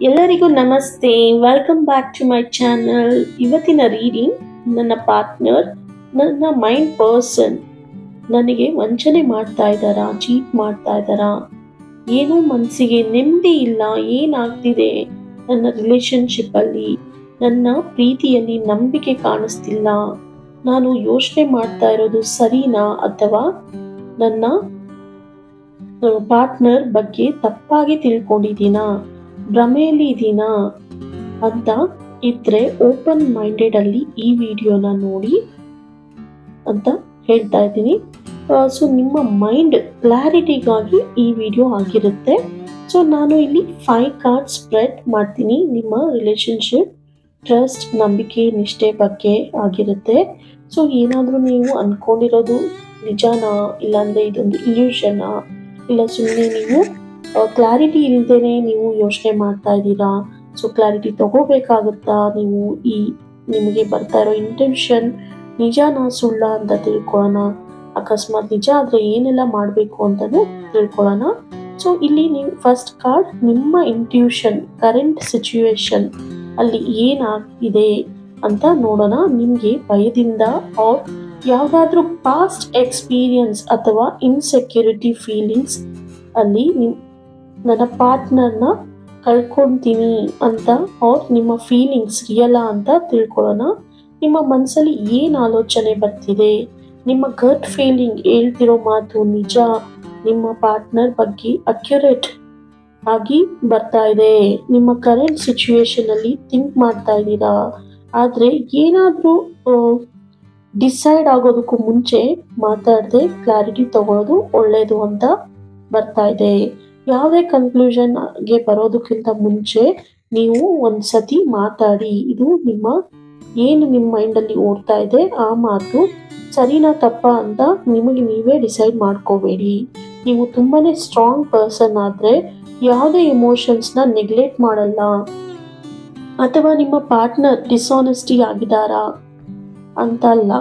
ಎಲ್ಲರಿಗೂ ನಮಸ್ತೆ. Welcome back to my channel. ಇವತ್ತಿನ ರೀಡಿಂಗ್, ನನ್ನ ಪಾರ್ಟ್ನರ್, ನನ್ನ ಮೈಂಡ್ ಪರ್ಸನ್ ನನಗೆ ವಂಚನೆ ಮಾಡ್ತಾ ಇದ್ದಾರಾ, ಚೀಟ್ ಮಾಡ್ತಾ ಇದ್ದಾರಾ, ಏನೋ ಮನಸ್ಸಿಗೆ ನೆಮ್ಮದಿ ಇಲ್ಲ, ಏನಾಗ್ತಿದೆ ನನ್ನ ರಿಲೇಶನ್ಶಿಪ್ ಅಲ್ಲಿ, ನನ್ನ ಪ್ರೀತಿಯಲ್ಲಿ ನಂಬಿಕೆ ಕಾಣಿಸ್ತಿಲ್ಲ, ನಾನು ಯೋಚನೆ ಮಾಡ್ತಾ ಇರೋದು ಸರಿನಾ ಅಥವಾ ನನ್ನ ಪಾರ್ಟ್ನರ್ ಬಗ್ಗೆ ತಪ್ಪಾಗಿ ತಿಳ್ಕೊಂಡಿದ್ದೀನಾ, ಭ್ರಮೆಯಲ್ಲಿ ಇದೀನಾ ಅಂತ ಇದ್ರೆ ಓಪನ್ ಮೈಂಡೆಡ್ ಅಲ್ಲಿ ಈ ವಿಡಿಯೋನ ನೋಡಿ ಅಂತ ಹೇಳ್ತಾ ಇದ್ದೀನಿ. ಸೊ ನಿಮ್ಮ ಮೈಂಡ್ ಕ್ಲಾರಿಟಿಗಾಗಿ ಈ ವಿಡಿಯೋ ಆಗಿರುತ್ತೆ. ಸೊ ನಾನು ಇಲ್ಲಿ 5 ಕಾರ್ಡ್ ಸ್ಪ್ರೆಡ್ ಮಾಡ್ತೀನಿ. ನಿಮ್ಮ ರಿಲೇಶನ್ಶಿಪ್, ಟ್ರಸ್ಟ್, ನಂಬಿಕೆ, ನಿಷ್ಠೆ ಬಗ್ಗೆ ಆಗಿರುತ್ತೆ. ಸೊ ಏನಾದರೂ ನೀವು ಅನ್ಕೊಂಡಿರೋದು ನಿಜಾನಾ, ಇಲ್ಲಾಂದ್ರೆ ಇದೊಂದು ಇಲ್ಯೂಷನಾ, ಇಲ್ಲ ಸುಮ್ಮನೆ ನೀವು ಕ್ಲಾರಿಟಿ ಇಲ್ಲದೇನೆ ನೀವು ಯೋಚನೆ ಮಾಡ್ತಾ ಇದ್ದೀರಾ. ಸೊ ಕ್ಲಾರಿಟಿ ತಗೋಬೇಕಾಗುತ್ತಾ, ನೀವು ನಿಮಗೆ ಬರ್ತಾ ಇರೋ ಇಂಟೆನ್ಷನ್ ನಿಜಾನಾ ಸುಳ್ಳ ಅಂತ ತಿಳ್ಕೊಳ್ಳೋಣ. ಅಕಸ್ಮಾತ್ ನಿಜ ಆದ್ರೆ ಏನೆಲ್ಲ ಮಾಡಬೇಕು ಅಂತಾನು ತಿಳ್ಕೊಳ್ಳೋಣ. ಸೊ ಇಲ್ಲಿ ನೀವು ಫಸ್ಟ್ ಕಾರ್ಡ್, ನಿಮ್ಮ ಇಂಟ್ಯೂಷನ್, ಕರೆಂಟ್ ಸಿಚುವೇಶನ್ ಅಲ್ಲಿ ಏನಾಗಿದೆ ಅಂತ ನೋಡೋಣ. ನಿಮ್ಗೆ ಭಯದಿಂದ ಆರ್ ಯಾವ್ದಾದ್ರೂ ಪಾಸ್ಟ್ ಎಕ್ಸ್ಪೀರಿಯನ್ಸ್ ಅಥವಾ ಇನ್ಸೆಕ್ಯೂರಿಟಿ ಫೀಲಿಂಗ್ಸ್ ಅಲ್ಲಿ ನನ್ನ ಪಾರ್ಟ್ನರ್ನ ಕಳ್ಕೊಂತೀನಿ ಅಂತ, ಅವ್ರ ನಿಮ್ಮ ಫೀಲಿಂಗ್ಸ್ ರಿಯಲಾ ಅಂತ ತಿಳ್ಕೊಳ್ಳೋಣ. ನಿಮ್ಮ ಮನಸ್ಸಲ್ಲಿ ಏನು ಆಲೋಚನೆ ಬರ್ತಿದೆ, ನಿಮ್ಮ ಗಟ್ ಫೀಲಿಂಗ್ ಹೇಳ್ತಿರೋ ಮಾತು ನಿಜ, ನಿಮ್ಮ ಪಾರ್ಟ್ನರ್ ಬಗ್ಗೆ ಅಕ್ಯುರೇಟ್ ಆಗಿ ಬರ್ತಾ ಇದೆ, ನಿಮ್ಮ ಕರೆಂಟ್ ಸಿಚುವೇಶನ್ ಅಲ್ಲಿ ಥಿಂಕ್ ಮಾಡ್ತಾ ಇದ್ದೀರಾ. ಆದ್ರೆ ಏನಾದ್ರೂ ಡಿಸೈಡ್ ಆಗೋದಕ್ಕೂ ಮುಂಚೆ ಮಾತಾಡದೆ ಕ್ಲಾರಿಟಿ ತಗೊಳ್ಳೋದು ಒಳ್ಳೇದು ಅಂತ ಬರ್ತಾ ಇದೆ. ಯಾವುದೇ ಕನ್ಕ್ಲೂಷನ್ಗೆ ಬರೋದಕ್ಕಿಂತ ಮುಂಚೆ ನೀವು ಒಂದ್ಸತಿ ಮಾತಾಡಿ. ಇದು ನಿಮ್ಮ ಮೈಂಡಲ್ಲಿ ಓಡ್ತಾ ಇದೆ ಆ ಮಾತು ಸರಿನಾ ತಪ್ಪಾ ಅಂತ ನಿಮಗೆ ನೀವೇ ಡಿಸೈಡ್ ಮಾಡ್ಕೋಬೇಡಿ. ನೀವು ತುಂಬಾನೇ ಸ್ಟ್ರಾಂಗ್ ಪರ್ಸನ್ ಆದ್ರೆ ಯಾವುದೇ ಎಮೋಷನ್ಸ್ನ ನೆಗ್ಲೆಕ್ಟ್ ಮಾಡಲ್ಲ. ಅಥವಾ ನಿಮ್ಮ ಪಾರ್ಟ್ನರ್ ಡಿಸಾನೆಸ್ಟಿ ಆಗಿದಾರಾ ಅಂತ ಅಲ್ಲ.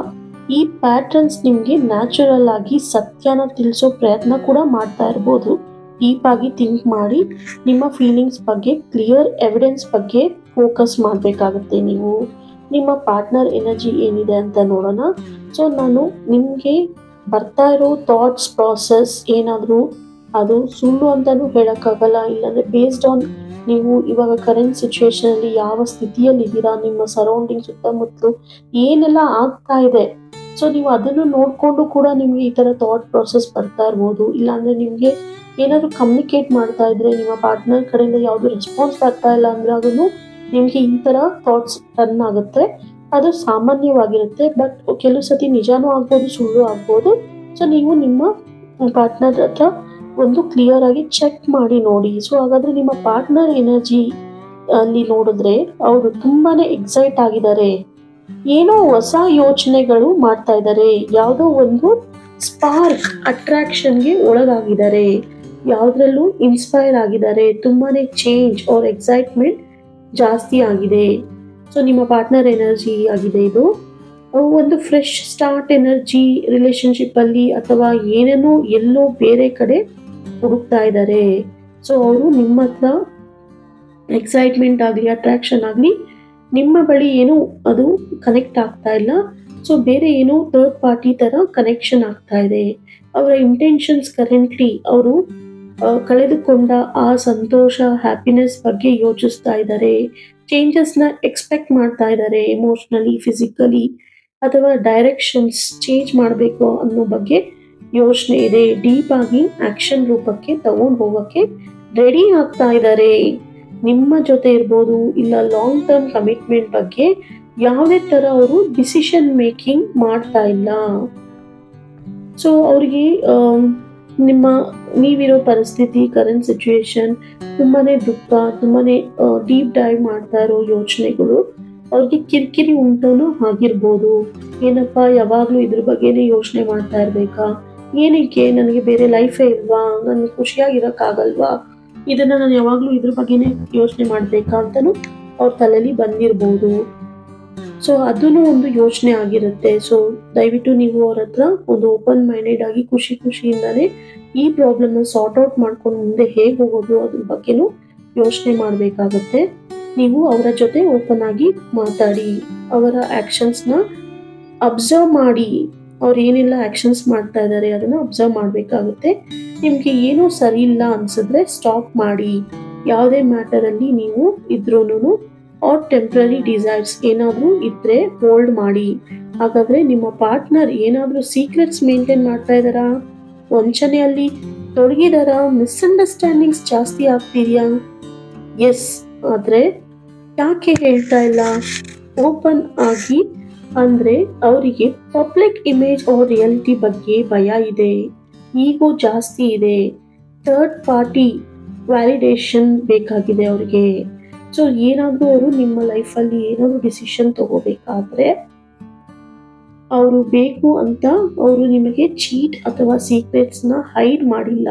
ಈ ಪ್ಯಾಟರ್ನ್ಸ್ ನಿಮ್ಗೆ ನ್ಯಾಚುರಲ್ ಆಗಿ ಸತ್ಯನ ತಿಳಿಸೋ ಪ್ರಯತ್ನ ಕೂಡ ಮಾಡ್ತಾ ಇರ್ಬೋದು. ಡೀಪ್ ಆಗಿ ಥಿಂಕ್ ಮಾಡಿ ನಿಮ್ಮ ಫೀಲಿಂಗ್ಸ್ ಬಗ್ಗೆ, ಕ್ಲಿಯರ್ ಎವಿಡೆನ್ಸ್ ಬಗ್ಗೆ ಫೋಕಸ್ ಮಾಡಬೇಕಾಗುತ್ತೆ. ನೀವು ನಿಮ್ಮ ಪಾರ್ಟ್ನರ್ ಎನರ್ಜಿ ಏನಿದೆ ಅಂತ ನೋಡೋಣ. ಸೊ ನಾನು ನಿಮಗೆ ಬರ್ತಾ ಇರೋ ಥಾಟ್ಸ್ ಪ್ರಾಸೆಸ್ ಏನಾದರೂ ಅದು ಸುಳ್ಳು ಅಂತಾನೂ ಹೇಳೋಕ್ಕಾಗಲ್ಲ. ಇಲ್ಲಾಂದ್ರೆ ಬೇಸ್ಡ್ ಆನ್ ನೀವು ಇವಾಗ ಕರೆಂಟ್ ಸಿಚುವೇಶನ್ ಅಲ್ಲಿ ಯಾವ ಸ್ಥಿತಿಯಲ್ಲಿ ಇದ್ದೀರಾ, ನಿಮ್ಮ ಸರೌಂಡಿಂಗ್ ಸುತ್ತಮುತ್ತಲು ಏನೆಲ್ಲ ಆಗ್ತಾ ಇದೆ, ಸೊ ನೀವು ಅದನ್ನು ನೋಡ್ಕೊಂಡು ಕೂಡ ನಿಮ್ಗೆ ಈ ತರ ಥಾಟ್ ಪ್ರಾಸೆಸ್ ಬರ್ತಾ ಇರ್ಬೋದು. ಇಲ್ಲಾಂದ್ರೆ ನಿಮ್ಗೆ ಏನಾದ್ರು ಕಮ್ಯುನಿಕೇಟ್ ಮಾಡ್ತಾ ಇದ್ರೆ ನಿಮ್ಮ ಪಾರ್ಟ್ನರ್ ಕಡೆಯಿಂದ ಯಾವ್ದು ರೆಸ್ಪಾನ್ಸ್ ಆಗ್ತಾ ಇಲ್ಲ ಅಂದ್ರೆ ಅದನ್ನು ನಿಮ್ಗೆ ಈ ತರ ಥಾಟ್ಸ್ ರನ್ ಆಗುತ್ತೆ. ಅದು ಸಾಮಾನ್ಯವಾಗಿರುತ್ತೆ. ಬಟ್ ಕೆಲವು ಸತಿ ನಿಜಾನೂ ಆಗ್ಬೋದು, ಸುಳ್ಳು ಆಗ್ಬೋದು. ಸೊ ನೀವು ನಿಮ್ಮ ಪಾರ್ಟ್ನರ್ ಹತ್ರ ಒಂದು ಕ್ಲಿಯರ್ ಆಗಿ ಚೆಕ್ ಮಾಡಿ ನೋಡಿ. ಸೊ ಹಾಗಾದ್ರೆ ನಿಮ್ಮ ಪಾರ್ಟ್ನರ್ ಎನರ್ಜಿ ಅಲ್ಲಿ ನೋಡಿದ್ರೆ ಅವರು ತುಂಬಾನೇ ಎಕ್ಸೈಟ್ ಆಗಿದ್ದಾರೆ, ಏನೋ ಹೊಸ ಯೋಚನೆಗಳು ಮಾಡ್ತಾ ಇದ್ದಾರೆ, ಯಾವುದೋ ಒಂದು ಸ್ಪಾರ್ಕ್ ಅಟ್ರಾಕ್ಷನ್ಗೆ ಒಳಗಾಗಿದ್ದಾರೆ, ಯಾವುದ್ರಲ್ಲೂ ಇನ್ಸ್ಪೈರ್ ಆಗಿದ್ದಾರೆ, ತುಂಬಾನೇ ಚೇಂಜ್ ಆರ್ ಎಕ್ಸೈಟ್ಮೆಂಟ್ ಜಾಸ್ತಿ ಆಗಿದೆ. ಸೊ ನಿಮ್ಮ ಪಾರ್ಟ್ನರ್ ಎನರ್ಜಿ ಆಗಿದೆ ಇದು. ಒಂದು ಫ್ರೆಶ್ ಸ್ಟಾರ್ಟ್ ಎನರ್ಜಿ ರಿಲೇಶನ್ಶಿಪ್ ಅಲ್ಲಿ, ಅಥವಾ ಏನೇನೋ ಎಲ್ಲೋ ಬೇರೆ ಕಡೆ ಹುಡುಕ್ತಾ ಇದ್ದಾರೆ. ಸೊ ಅವರು ನಿಮ್ಮ ಹತ್ರ ಎಕ್ಸೈಟ್ಮೆಂಟ್ ಆಗಲಿ, ಅಟ್ರಾಕ್ಷನ್ ಆಗಲಿ, ನಿಮ್ಮ ಬಳಿ ಏನೋ ಅದು ಕನೆಕ್ಟ್ ಆಗ್ತಾ ಇಲ್ಲ. ಸೊ ಬೇರೆ ಏನೋ ಥರ್ಡ್ ಪಾರ್ಟಿ ತರ ಕನೆಕ್ಷನ್ ಆಗ್ತಾ ಇದೆ. ಅವರ ಇಂಟೆನ್ಷನ್ಸ್ ಕರೆಂಟ್ಲಿ ಅವರು ಕಳೆದುಕೊಂಡ ಆ ಸಂತೋಷ, ಹ್ಯಾಪಿನೆಸ್ ಬಗ್ಗೆ ಯೋಚಿಸ್ತಾ ಇದ್ದಾರೆ. ಚೇಂಜಸ್ನ ಎಕ್ಸ್ಪೆಕ್ಟ್ ಮಾಡ್ತಾ ಇದ್ದಾರೆ, ಎಮೋಷನಲಿ, ಫಿಸಿಕಲಿ, ಅಥವಾ ಡೈರೆಕ್ಷನ್ಸ್ ಚೇಂಜ್ ಮಾಡಬೇಕು ಅನ್ನೋ ಬಗ್ಗೆ ಯೋಚನೆ ಇದೆ. ಡೀಪ್ ಆಗಿ ಆಕ್ಷನ್ ರೂಪಕ್ಕೆ ತಗೊಂಡು ಹೋಗೋಕ್ಕೆ ರೆಡಿ ಆಗ್ತಾ ಇದ್ದಾರೆ. ನಿಮ್ಮ ಜೊತೆ ಇರ್ಬೋದು, ಇಲ್ಲ ಲಾಂಗ್ ಟರ್ಮ್ ಕಮಿಟ್ಮೆಂಟ್ ಬಗ್ಗೆ ಯಾವುದೇ ತರ ಅವರು ಡಿಸಿಷನ್ ಮೇಕಿಂಗ್ ಮಾಡ್ತಾ ಇಲ್ಲ. ಸೊ ಅವ್ರಿಗೆ ನೀವಿರೋ ಪರಿಸ್ಥಿತಿ, ಕರೆಂಟ್ ಸಿಚುವೇಶನ್ ತುಂಬಾನೇ ದುಃಖ, ತುಂಬಾನೇ ಡೀಪ್ ಡೈವ್ ಮಾಡ್ತಾ ಇರೋ ಯೋಚನೆಗಳು ಅವ್ರಿಗೆ ಕಿರಿಕಿರಿ ಉಂಟು ಆಗಿರ್ಬೋದು. ಏನಪ್ಪಾ ಯಾವಾಗ್ಲೂ ಇದ್ರ ಬಗ್ಗೆನೇ ಯೋಚನೆ ಮಾಡ್ತಾ ಇರ್ಬೇಕಾ, ಏನಕ್ಕೆ ನನಗೆ ಬೇರೆ ಲೈಫೇ ಇಲ್ವಾ, ನನ್ಗೆ ಖುಷಿಯಾಗಿರಕ್ಕಾಗಲ್ವಾ, ಇದನ್ನ ನಾನು ಯಾವಾಗ್ಲೂ ಇದ್ರ ಬಗ್ಗೆನೇ ಯೋಚನೆ ಮಾಡ್ಬೇಕಾ ಅಂತಾನು ಅವ್ರ ತಲೆಯಲ್ಲಿ ಬಂದಿರ್ಬೋದು. ಸೊ ಅದನ್ನು ಒಂದು ಯೋಚನೆ ಆಗಿರುತ್ತೆ. ಸೊ ದಯವಿಟ್ಟು ನೀವು ಅವ್ರ ಹತ್ರ ಒಂದು ಓಪನ್ ಮೈಂಡೆಡ್ ಆಗಿ ಖುಷಿಯಿಂದಾನೆ ಈ ಪ್ರಾಬ್ಲಮ್ ಸಾರ್ಟ್ ಔಟ್ ಮಾಡ್ಕೊಂಡು ಮುಂದೆ ಹೇಗೆ ಹೋಗೋದು ಅದ್ರ ಬಗ್ಗೆನೂ ಯೋಚನೆ ಮಾಡಬೇಕಾಗುತ್ತೆ. ನೀವು ಅವರ ಜೊತೆ ಓಪನ್ ಆಗಿ ಮಾತಾಡಿ, ಅವರ ಆ್ಯಕ್ಷನ್ಸ್ನ ಅಬ್ಸರ್ವ್ ಮಾಡಿ, ಅವ್ರು ಏನೆಲ್ಲ ಆ್ಯಕ್ಷನ್ಸ್ ಮಾಡ್ತಾ ಇದ್ದಾರೆ ಅದನ್ನು ಅಬ್ಸರ್ವ್ ಮಾಡಬೇಕಾಗುತ್ತೆ. ನಿಮಗೆ ಏನೂ ಸರಿ ಇಲ್ಲ ಅನಿಸಿದ್ರೆ ಸ್ಟಾಪ್ ಮಾಡಿ. ಯಾವುದೇ ಮ್ಯಾಟರಲ್ಲಿ ನೀವು ಇದ್ರೂ ಆರ್ ಟೆಂಪ್ರರಿ ಡಿಸೈರ್ಸ್ ಏನಾದರೂ ಇದ್ದರೆ ಹೋಲ್ಡ್ ಮಾಡಿ. ಹಾಗಾದರೆ ನಿಮ್ಮ ಪಾರ್ಟ್ನರ್ ಏನಾದರೂ ಸೀಕ್ರೆಟ್ಸ್ ಮೇಂಟೈನ್ ಮಾಡ್ತಾ ಇದ್ದಾರಾ, ವಂಚನೆಯಲ್ಲಿ ತೊಡಗಿದಾರಾ, ಮಿಸ್ಅಂಡರ್ಸ್ಟ್ಯಾಂಡಿಂಗ್ಸ್ ಜಾಸ್ತಿ ಆಗ್ತಿದೆಯಾ? ಎಸ್, ಆದರೆ ಯಾಕೆ ಹೇಳ್ತಾ ಇಲ್ಲ ಓಪನ್ ಆಗಿ? ಅಂದರೆ ಅವರಿಗೆ ಪಬ್ಲಿಕ್ ಇಮೇಜ್ ಆರ್ ರಿಯಾಲಿಟಿ ಬಗ್ಗೆ ಭಯ ಇದೆ, ಈಗೋ ಜಾಸ್ತಿ ಇದೆ, ಥರ್ಡ್ ಪಾರ್ಟಿ ವ್ಯಾಲಿಡೇಷನ್ ಬೇಕಾಗಿದೆ ಅವರಿಗೆ. ಸೊ ಏನಾದರೂ ಅವರು ನಿಮ್ಮ ಲೈಫಲ್ಲಿ ಏನಾದರೂ ಡಿಸಿಷನ್ ತಗೋಬೇಕಾದ್ರೆ ಅವರು ಬೇಕು ಅಂತ ಅವರು ನಿಮಗೆ ಚೀಟ್ ಅಥವಾ ಸೀಕ್ರೆಟ್ಸ್ನ ಹೈಡ್ ಮಾಡಿಲ್ಲ,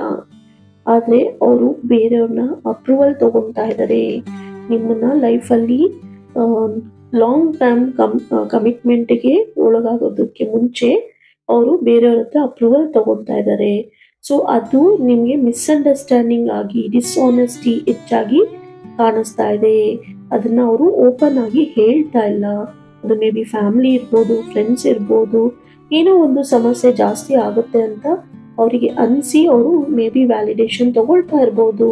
ಆದರೆ ಅವರು ಬೇರೆಯವ್ರನ್ನ ಅಪ್ರೂವಲ್ ತಗೊತಾ ಇದ್ದಾರೆ. ನಿಮ್ಮನ್ನ ಲೈಫಲ್ಲಿ ಲಾಂಗ್ ಟರ್ಮ್ ಕಮಿಟ್ಮೆಂಟ್ಗೆ ಒಳಗಾಗೋದಕ್ಕೆ ಮುಂಚೆ ಅವರು ಬೇರೆಯವ್ರ ಹತ್ರ ಅಪ್ರೂವಲ್ ತಗೊತಾ ಇದ್ದಾರೆ. ಸೊ ಅದು ನಿಮಗೆ ಮಿಸ್ಅಂಡರ್ಸ್ಟ್ಯಾಂಡಿಂಗ್ ಆಗಿ ಡಿಸ್ಆನೆಸ್ಟಿ ಹೆಚ್ಚಾಗಿ ಕಾಣಿಸ್ತಾ ಇದೆ. ಅದನ್ನ ಅವರು ಓಪನ್ ಆಗಿ ಹೇಳ್ತಾ ಇಲ್ಲ. ಅದು ಮೇ ಬಿ ಫ್ಯಾಮಿಲಿ ಇರ್ಬೋದು, ಫ್ರೆಂಡ್ಸ್ ಇರ್ಬೋದು, ಏನೋ ಒಂದು ಸಮಸ್ಯೆ ಜಾಸ್ತಿ ಆಗುತ್ತೆ ಅಂತ ಅವರಿಗೆ ಅನಿಸಿ ಅವರು ಮೇ ಬಿ ವ್ಯಾಲಿಡೇಷನ್ ತಗೊಳ್ತಾ ಇರ್ಬೋದು.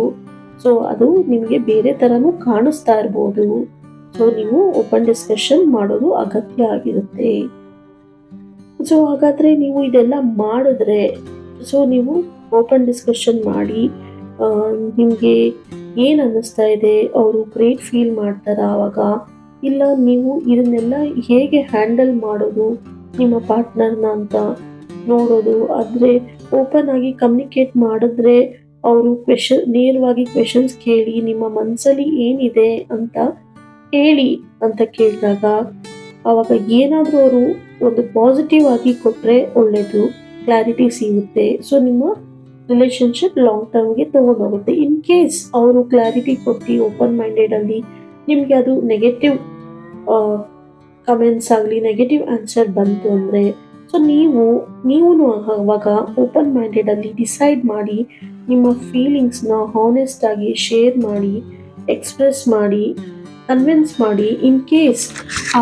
ಸೊ ಅದು ನಿಮಗೆ ಬೇರೆ ಥರನೂ ಕಾಣಿಸ್ತಾ ಇರ್ಬೋದು. ಸೊ ನೀವು ಓಪನ್ ಡಿಸ್ಕಷನ್ ಮಾಡೋದು ಅಗತ್ಯ ಆಗಿರುತ್ತೆ. ಸೊ ಹಾಗಾದರೆ ನೀವು ಇದೆಲ್ಲ ಮಾಡಿದ್ರೆ, ಸೊ ನೀವು ಓಪನ್ ಡಿಸ್ಕಷನ್ ಮಾಡಿ ನಿಮಗೆ ಏನು ಅನ್ನಿಸ್ತಾ ಇದೆ, ಅವರು ಗ್ರೇಟ್ ಫೀಲ್ ಮಾಡ್ತಾರಾ ಆವಾಗ, ಇಲ್ಲ ನೀವು ಇದನ್ನೆಲ್ಲ ಹೇಗೆ ಹ್ಯಾಂಡಲ್ ಮಾಡೋದು ನಿಮ್ಮ ಪಾರ್ಟ್ನರ್ನ ಅಂತ ನೋಡೋದು. ಆದರೆ ಓಪನ್ ಆಗಿ ಕಮ್ಯುನಿಕೇಟ್ ಮಾಡಿದ್ರೆ ಅವರು ನೇರವಾಗಿ ಕ್ವೆಶನ್ಸ್ ಕೇಳಿ ನಿಮ್ಮ ಮನಸ್ಸಲ್ಲಿ ಏನಿದೆ ಅಂತ ಹೇಳಿ ಅಂತ ಕೇಳಿದಾಗ ಆವಾಗ ಏನಾದರೂ ಅವರು ಒಂದು ಪಾಸಿಟಿವ್ ಆಗಿ ಕೊಟ್ಟರೆ ಒಳ್ಳೆಯದು, ಕ್ಲಾರಿಟಿ ಸಿಗುತ್ತೆ. ಸೊ ನಿಮ್ಮ ರಿಲೇಶನ್ಶಿಪ್ ಲಾಂಗ್ ಟರ್ಮ್ಗೆ ತೊಗೊಂಡೋಗುತ್ತೆ. ಇನ್ ಕೇಸ್ ಅವರು ಕ್ಲಾರಿಟಿ ಕೊಟ್ಟು ಓಪನ್ ಮೈಂಡೆಡಲ್ಲಿ ನಿಮಗೆ ಅದು ನೆಗೆಟಿವ್ ಕಮೆಂಟ್ಸ್ ಆಗಲಿ ನೆಗೆಟಿವ್ ಆನ್ಸರ್ ಬಂತು ಅಂದರೆ, ಸೊ ನೀವು ಆವಾಗ ಓಪನ್ ಮೈಂಡೆಡಲ್ಲಿ ಡಿಸೈಡ್ ಮಾಡಿ ನಿಮ್ಮ ಫೀಲಿಂಗ್ಸ್ನ ಹಾನೆಸ್ಟ್ ಆಗಿ ಶೇರ್ ಮಾಡಿ, ಎಕ್ಸ್ಪ್ರೆಸ್ ಮಾಡಿ, ಕನ್ವಿನ್ಸ್ ಮಾಡಿ. ಇನ್ ಕೇಸ್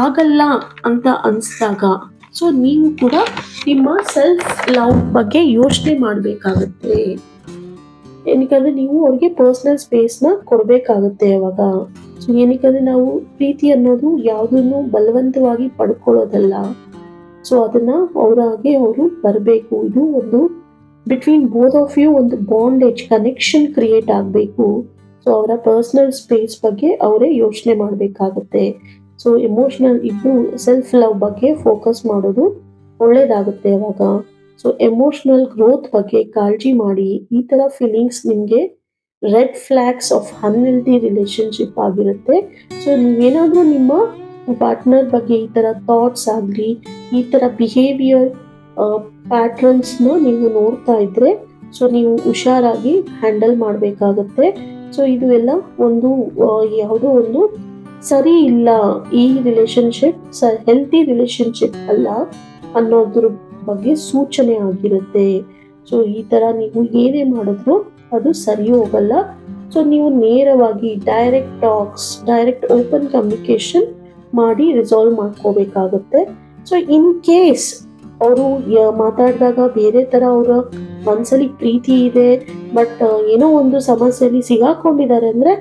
ಆಗಲ್ಲ ಅಂತ ಅನಿಸ್ದಾಗ ಸೊ ನೀವು ಕೂಡ ನಿಮ್ಮ ಸೆಲ್ಫ್ ಲವ್ ಬಗ್ಗೆ ಯೋಚನೆ ಮಾಡಬೇಕಾಗುತ್ತೆ. ಏನಕ್ಕಂದರೆ ನೀವು ಅವ್ರಿಗೆ ಪರ್ಸ್ನಲ್ ಸ್ಪೇಸ್ನ ಕೊಡಬೇಕಾಗುತ್ತೆ ಅವಾಗ. ಸೊ ಏನಕ್ಕಂದರೆ ನಾವು ಪ್ರೀತಿ ಅನ್ನೋದು ಯಾವುದನ್ನು ಬಲವಂತವಾಗಿ ಪಡ್ಕೊಳ್ಳೋದಲ್ಲ. ಸೊ ಅದನ್ನು ಅವರಾಗೆ ಅವರು ಬರಬೇಕು. ಇದು ಒಂದು ಬಿಟ್ವೀನ್ ಬೋತ್ ಆಫ್ ಯು ಒಂದು ಬಾಂಡೇಜ್ ಕನೆಕ್ಷನ್ ಕ್ರಿಯೇಟ್ ಆಗಬೇಕು. ಸೊ ಅವರ ಪರ್ಸ್ನಲ್ ಸ್ಪೇಸ್ ಬಗ್ಗೆ ಅವರೇ ಯೋಚನೆ ಮಾಡಬೇಕಾಗುತ್ತೆ. ಸೊ ಎಮೋಷ್ನಲ್ ಇದ್ದು ಸೆಲ್ಫ್ ಲವ್ ಬಗ್ಗೆ ಫೋಕಸ್ ಮಾಡೋದು ಒಳ್ಳೇದಾಗುತ್ತೆ ಅವಾಗ. ಸೊ ಎಮೋಷ್ನಲ್ ಗ್ರೋತ್ ಬಗ್ಗೆ ಕಾಳಜಿ ಮಾಡಿ. ಈ ಥರ ಫೀಲಿಂಗ್ಸ್ ನಿಮಗೆ red flags of unhealthy relationship ಆಗಿರುತ್ತೆ. ಸೊ ನೀವೇನಾದರೂ ನಿಮ್ಮ ಪಾರ್ಟ್ನರ್ ಬಗ್ಗೆ ಈ ಥರ ಥಾಟ್ಸ್ ಆಗಲಿ ಈ ಥರ ಬಿಹೇವಿಯರ್ ಪ್ಯಾಟ್ರನ್ಸ್ನ ನೀವು ನೋಡ್ತಾ ಇದ್ರೆ ಸೊ ನೀವು ಹುಷಾರಾಗಿ ಹ್ಯಾಂಡಲ್ ಮಾಡಬೇಕಾಗುತ್ತೆ. ಸೊ ಇದು ಎಲ್ಲ ಒಂದು ಯಾವುದೋ ಒಂದು ಸರಿ ಇಲ್ಲ, ಈ ರಿಲೇಶನ್ಶಿಪ್ ಹೆಲ್ತಿ ರಿಲೇಶನ್ಶಿಪ್ ಅಲ್ಲ ಅನ್ನೋದ್ರ ಬಗ್ಗೆ ಸೂಚನೆ ಆಗಿರುತ್ತೆ. ಸೊ ಈ ಥರ ನೀವು ಏನೇ ಮಾಡಿದ್ರು ಅದು ಸರಿ ಹೋಗಲ್ಲ. ಸೊ ನೀವು ನೇರವಾಗಿ direct talks, direct open communication ಮಾಡಿ ರಿಸಾಲ್ವ್ ಮಾಡ್ಕೋಬೇಕಾಗುತ್ತೆ. ಸೊ ಇನ್ ಕೇಸ್ ಅವರು ಮಾತಾಡಿದಾಗ ಬೇರೆ ಥರ ಅವರ ಮನಸ್ಸಲ್ಲಿ ಪ್ರೀತಿ ಇದೆ ಬಟ್ ಏನೋ ಒಂದು ಸಮಸ್ಯೆಯಲ್ಲಿ ಸಿಗಾಕೊಂಡಿದ್ದಾರೆ ಅಂದರೆ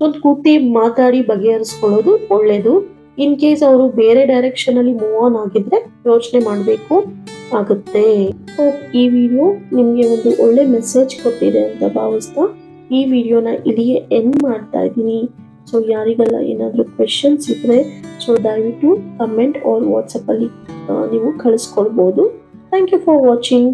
ಒಂದು ಕೂತಿ ಮಾತಾಡಿ ಬಗೆಹರಿಸ್ಕೊಳ್ಳೋದು ಒಳ್ಳೆಯದು. ಇನ್ ಕೇಸ್ ಅವರು ಬೇರೆ ಡೈರೆಕ್ಷನಲ್ಲಿ ಮೂವ್ ಆನ್ ಆಗಿದ್ರೆ ಯೋಚನೆ ಮಾಡಬೇಕು ಆಗುತ್ತೆ. ಹೋಪ್ ಈ ವಿಡಿಯೋ ನಿಮಗೆ ಒಂದು ಒಳ್ಳೆ ಮೆಸೇಜ್ ಕೊಟ್ಟಿದೆ ಅಂತ ಭಾವಿಸ್ತಾ ಈ ವಿಡಿಯೋನ ಇಲ್ಲಿಗೆ ಎಂಡ್ ಮಾಡ್ತಾ ಇದ್ದೀನಿ. ಸೊ ಯಾರಿಗೆಲ್ಲ ಏನಾದರೂ ಕ್ವೆಶನ್ಸ್ ಇದ್ದರೆ ಸೊ ದಯವಿಟ್ಟು ಕಮೆಂಟ್ ಆರ್ ವಾಟ್ಸಪ್ಪಲ್ಲಿ ನೀವು ಕಳಿಸ್ಕೊಳ್ಬೋದು. Thank you for watching.